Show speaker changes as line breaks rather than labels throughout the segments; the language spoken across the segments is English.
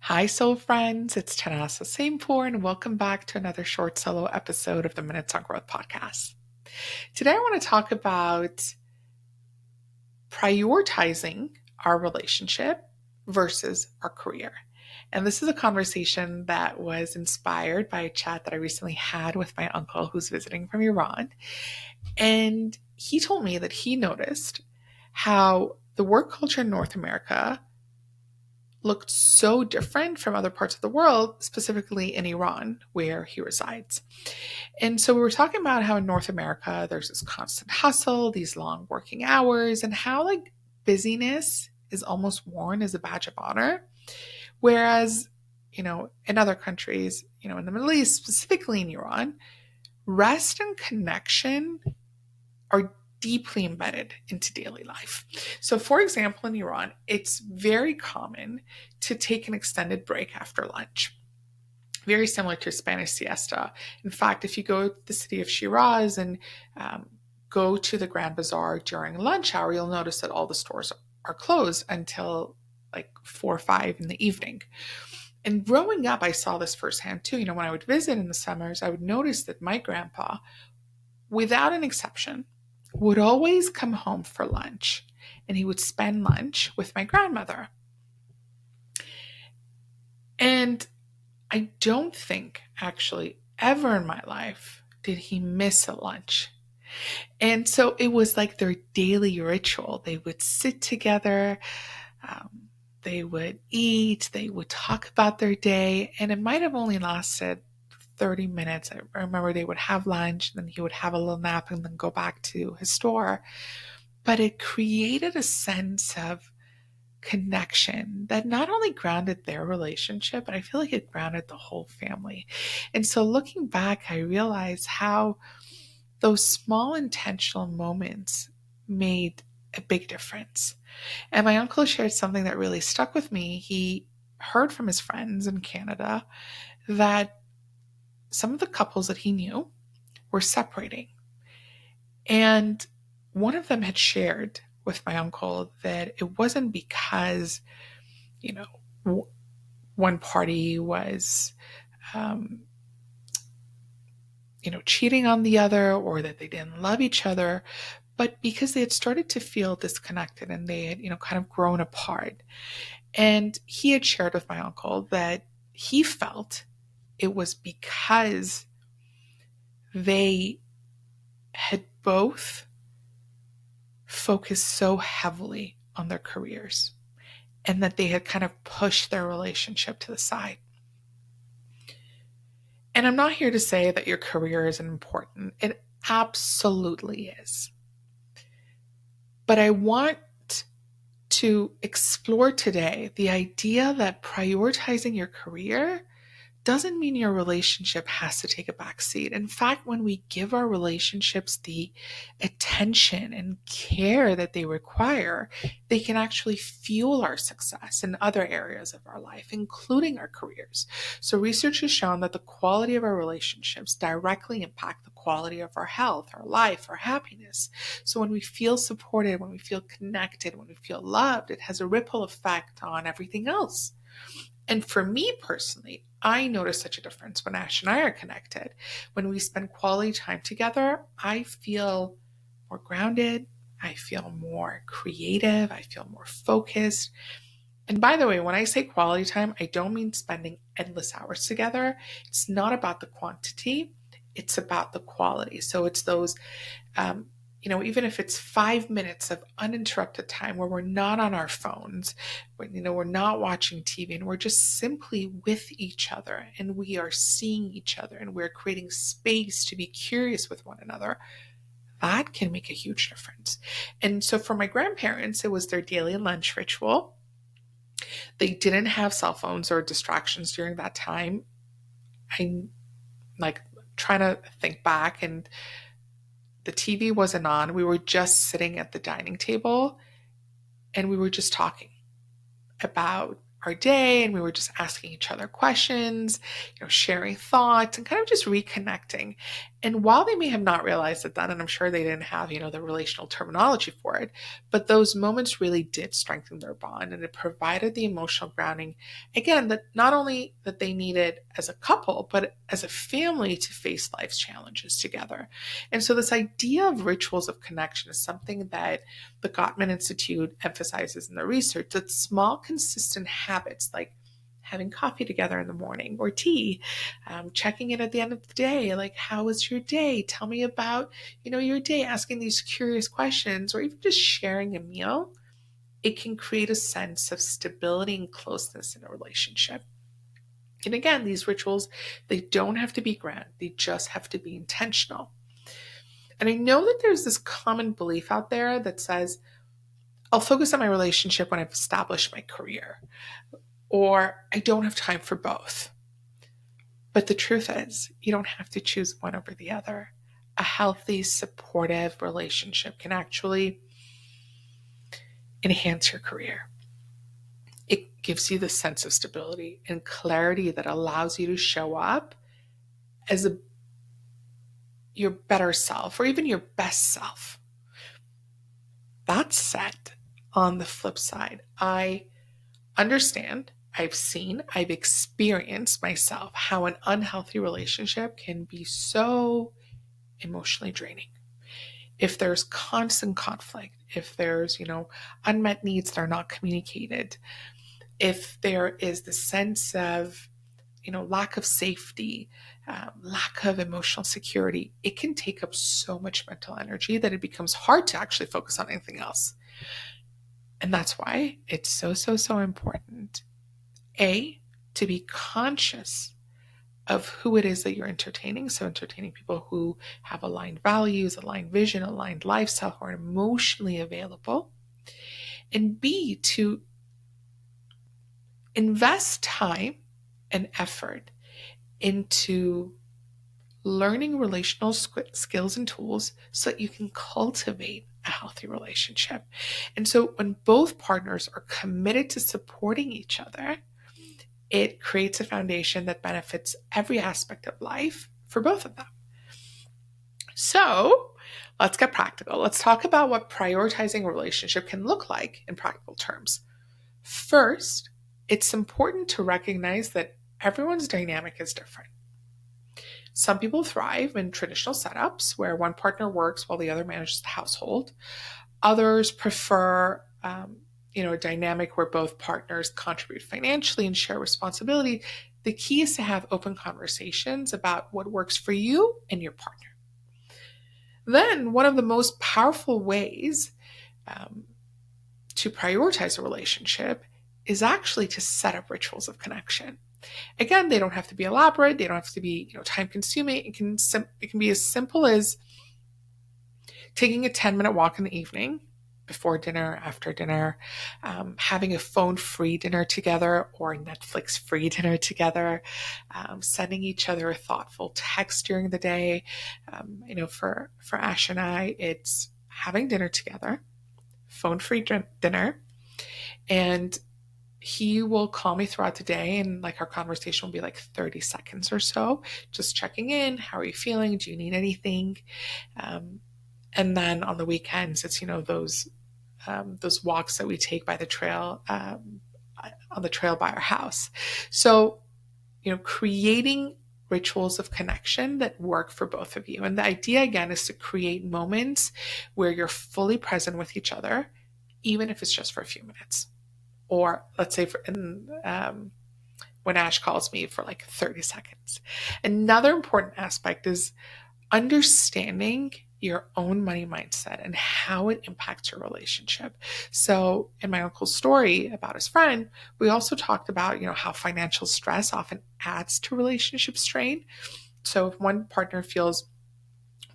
Hi, soul friends. It's Tannaz Hosseinpour, and welcome back to another short solo episode of the Minutes on Growth podcast. Today, I want to talk about prioritizing our relationship versus our career. And this is a conversation that was inspired by a chat that I recently had with my uncle who's visiting from Iran. And he told me that he noticed how the work culture in North America looked so different from other parts of the world, specifically in Iran, where he resides. And so we were talking about how in North America, there's this constant hustle, these long working hours, and how busyness is almost worn as a badge of honor. Whereas, in other countries, in the Middle East, specifically in Iran, rest and connection are deeply embedded into daily life. So, for example, in Iran, it's very common to take an extended break after lunch, very similar to a Spanish siesta. In fact, if you go to the city of Shiraz and go to the Grand Bazaar during lunch hour, you'll notice that all the stores are closed until like 4 or 5 in the evening. And growing up, I saw this firsthand too. When I would visit in the summers, I would notice that my grandpa, without an exception, would always come home for lunch, and he would spend lunch with my grandmother. And I don't think actually ever in my life did he miss a lunch. And so it was like their daily ritual. They would sit together, they would eat, they would talk about their day, and it might have only lasted 30 minutes. I remember they would have lunch, and then he would have a little nap and then go back to his store. But it created a sense of connection that not only grounded their relationship, but I feel like it grounded the whole family. And so looking back, I realized how those small intentional moments made a big difference. And my uncle shared something that really stuck with me. He heard from his friends in Canada that some of the couples that he knew were separating. And one of them had shared with my uncle that it wasn't because, you know, one party was, um, cheating on the other or that they didn't love each other, but because they had started to feel disconnected and they had, kind of grown apart. And he had shared with my uncle that he felt it was because they had both focused so heavily on their careers and that they had kind of pushed their relationship to the side. And I'm not here to say that your career isn't important. It absolutely is. But I want to explore today the idea that prioritizing your career doesn't mean your relationship has to take a back seat. In fact, when we give our relationships the attention and care that they require, they can actually fuel our success in other areas of our life, including our careers. So research has shown that the quality of our relationships directly impact the quality of our health, our life, our happiness. So when we feel supported, when we feel connected, when we feel loved, it has a ripple effect on everything else. And for me personally, I notice such a difference when Ash and I are connected. When we spend quality time together, I feel more grounded. I feel more creative. I feel more focused. And by the way, when I say quality time, I don't mean spending endless hours together. It's not about the quantity, it's about the quality. So it's those even if it's 5 minutes of uninterrupted time where we're not on our phones, we're not watching TV, and we're just simply with each other and we are seeing each other and we're creating space to be curious with one another, that can make a huge difference. And so for my grandparents, it was their daily lunch ritual. They didn't have cell phones or distractions during that time. I'm like trying to think back, and the TV wasn't on. We were just sitting at the dining table and we were just talking about our day, and we were just asking each other questions, sharing thoughts and kind of just reconnecting. And while they may have not realized it then, and I'm sure they didn't have, the relational terminology for it, but those moments really did strengthen their bond, and it provided the emotional grounding, again, that not only that they needed as a couple, but as a family to face life's challenges together. And so this idea of rituals of connection is something that the Gottman Institute emphasizes in their research, that small, consistent habits like having coffee together in the morning or tea, checking in at the end of the day, like, how was your day? Tell me about, your day, asking these curious questions, or even just sharing a meal. It can create a sense of stability and closeness in a relationship. And again, these rituals, they don't have to be grand. They just have to be intentional. And I know that there's this common belief out there that says, I'll focus on my relationship when I've established my career, or I don't have time for both. But the truth is, you don't have to choose one over the other. A healthy, supportive relationship can actually enhance your career. It gives you the sense of stability and clarity that allows you to show up as your better self, or even your best self. That said, on the flip side, I understand, I've seen, I've experienced myself how an unhealthy relationship can be so emotionally draining. If there's constant conflict, if there's, unmet needs that are not communicated, if there is the sense of, lack of safety, lack of emotional security, it can take up so much mental energy that it becomes hard to actually focus on anything else. And that's why it's so, so, so important, to be conscious of who it is that you're entertaining. So entertaining people who have aligned values, aligned vision, aligned lifestyle, who are emotionally available. And B, to invest time and effort into learning relational skills and tools so that you can cultivate a healthy relationship. And so when both partners are committed to supporting each other, it creates a foundation that benefits every aspect of life for both of them. So let's get practical. Let's talk about what prioritizing a relationship can look like in practical terms. First, it's important to recognize that everyone's dynamic is different. Some people thrive in traditional setups where one partner works while the other manages the household. Others prefer, a dynamic where both partners contribute financially and share responsibility. The key is to have open conversations about what works for you and your partner. Then, one of the most powerful ways to prioritize a relationship is actually to set up rituals of connection. Again, they don't have to be elaborate. They don't have to be, time consuming. It can be as simple as taking a 10-minute walk in the evening, before dinner, after dinner, having a phone-free dinner together or Netflix-free dinner together, sending each other a thoughtful text during the day. For Ash and I, it's having dinner together, phone-free dinner, and he will call me throughout the day, and like our conversation will be like 30 seconds or so, just checking in. How are you feeling? Do you need anything? And then on the weekends, it's, those walks that we take by the trail, on the trail by our house. So, creating rituals of connection that work for both of you. And the idea, again, is to create moments where you're fully present with each other, even if it's just for a few minutes. Or let's say when Ash calls me for like 30 seconds. Another important aspect is understanding your own money mindset and how it impacts your relationship. So in my uncle's story about his friend, we also talked about, how financial stress often adds to relationship strain. So if one partner feels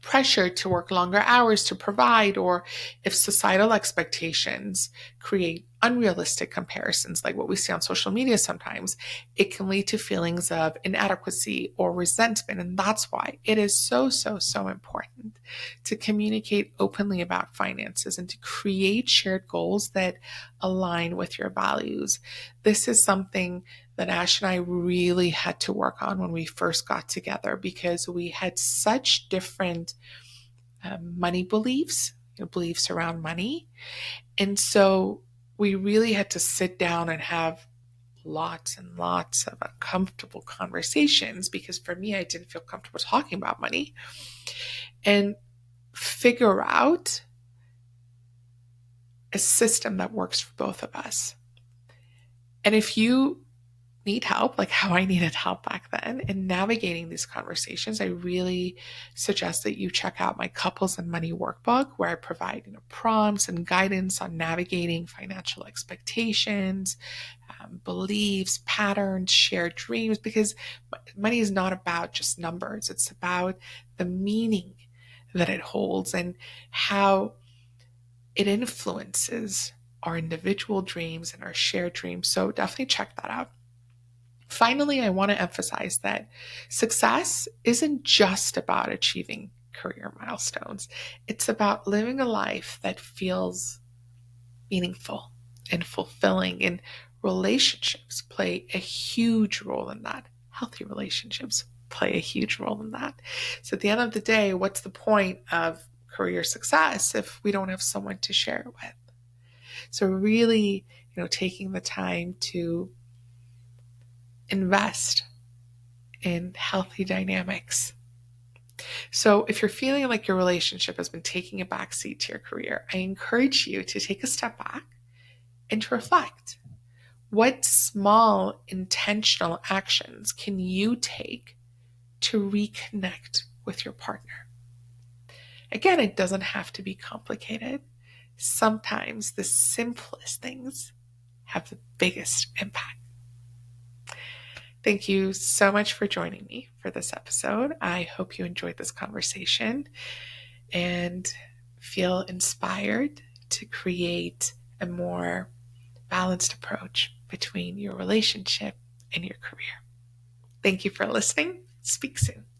pressure to work longer hours to provide, or if societal expectations create unrealistic comparisons like what we see on social media sometimes, it can lead to feelings of inadequacy or resentment. And that's why it is so, so, so important to communicate openly about finances and to create shared goals that align with your values. This is something that Ash and I really had to work on when we first got together because we had such different money beliefs, beliefs around money. And so we really had to sit down and have lots and lots of uncomfortable conversations because for me, I didn't feel comfortable talking about money and figure out a system that works for both of us. And if you need help, like how I needed help back then in navigating these conversations, I really suggest that you check out my Couples and Money workbook, where I provide prompts and guidance on navigating financial expectations, beliefs, patterns, shared dreams, because money is not about just numbers. It's about the meaning that it holds and how it influences our individual dreams and our shared dreams. So definitely check that out. Finally, I want to emphasize that success isn't just about achieving career milestones. It's about living a life that feels meaningful and fulfilling, and relationships play a huge role in that. Healthy relationships play a huge role in that. So at the end of the day, what's the point of career success if we don't have someone to share it with? So really, taking the time to invest in healthy dynamics. So if you're feeling like your relationship has been taking a backseat to your career, I encourage you to take a step back and to reflect. What small intentional actions can you take to reconnect with your partner? Again, it doesn't have to be complicated. Sometimes the simplest things have the biggest impact. Thank you so much for joining me for this episode. I hope you enjoyed this conversation and feel inspired to create a more balanced approach between your relationship and your career. Thank you for listening. Speak soon.